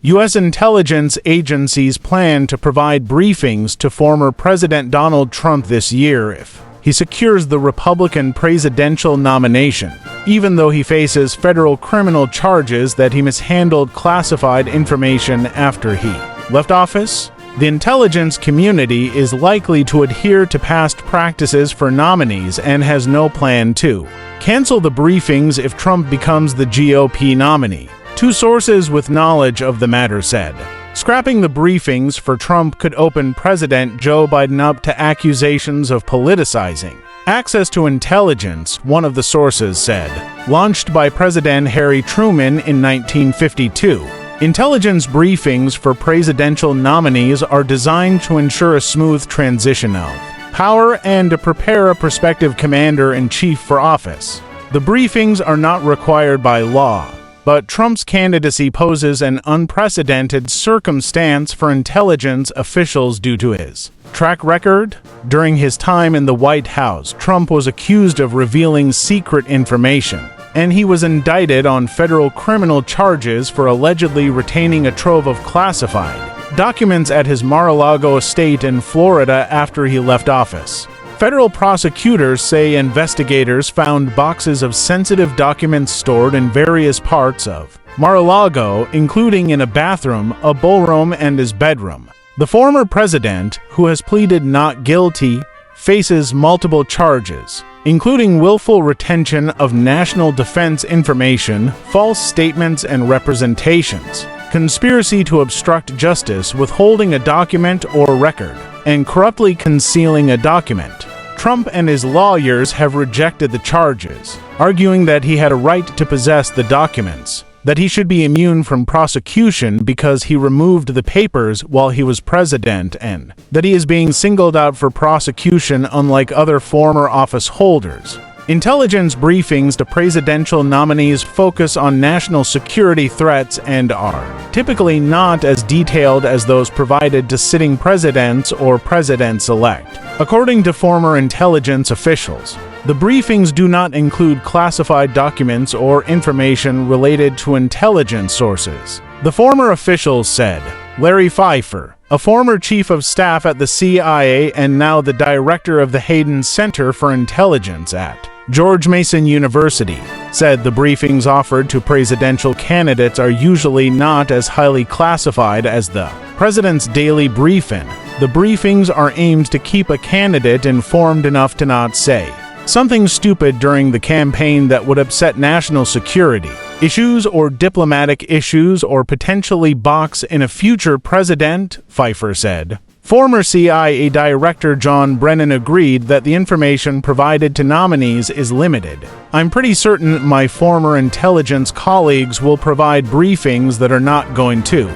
U.S. intelligence agencies plan to provide briefings to former President Donald Trump this year if he secures the Republican presidential nomination, even though he faces federal criminal charges that he mishandled classified information after he left office. The intelligence community is likely to adhere to past practices for nominees and has no plan to cancel the briefings if Trump becomes the GOP nominee, two sources with knowledge of the matter said. Scrapping the briefings for Trump could open President Joe Biden up to accusations of politicizing access to intelligence, one of the sources said. Launched by President Harry Truman in 1952, intelligence briefings for presidential nominees are designed to ensure a smooth transition of power and to prepare a prospective commander-in-chief for office. The briefings are not required by law, but Trump's candidacy poses an unprecedented circumstance for intelligence officials due to his track record. During his time in the White House, Trump was accused of revealing secret information, and he was indicted on federal criminal charges for allegedly retaining a trove of classified documents at his Mar-a-Lago estate in Florida after he left office. Federal prosecutors say investigators found boxes of sensitive documents stored in various parts of Mar-a-Lago, including in a bathroom, a ballroom, and his bedroom. The former president, who has pleaded not guilty, faces multiple charges, including willful retention of national defense information, false statements and representations, conspiracy to obstruct justice, withholding a document or record, and corruptly concealing a document. Trump and his lawyers have rejected the charges, arguing that he had a right to possess the documents, that he should be immune from prosecution because he removed the papers while he was president, and that he is being singled out for prosecution unlike other former office holders. Intelligence briefings to presidential nominees focus on national security threats and are typically not as detailed as those provided to sitting presidents or presidents-elect. According to former intelligence officials, the briefings do not include classified documents or information related to intelligence sources. The former officials said. Larry Pfeiffer, a former chief of staff at the CIA and now the director of the Hayden Center for Intelligence at George Mason University, said the briefings offered to presidential candidates are usually not as highly classified as the president's daily briefing. The briefings are aimed to keep a candidate informed enough to not say something stupid during the campaign that would upset national security issues or diplomatic issues or potentially box in a future president, Pfeiffer said. Former CIA Director John Brennan agreed that the information provided to nominees is limited. I'm pretty certain my former intelligence colleagues will provide briefings that are not going to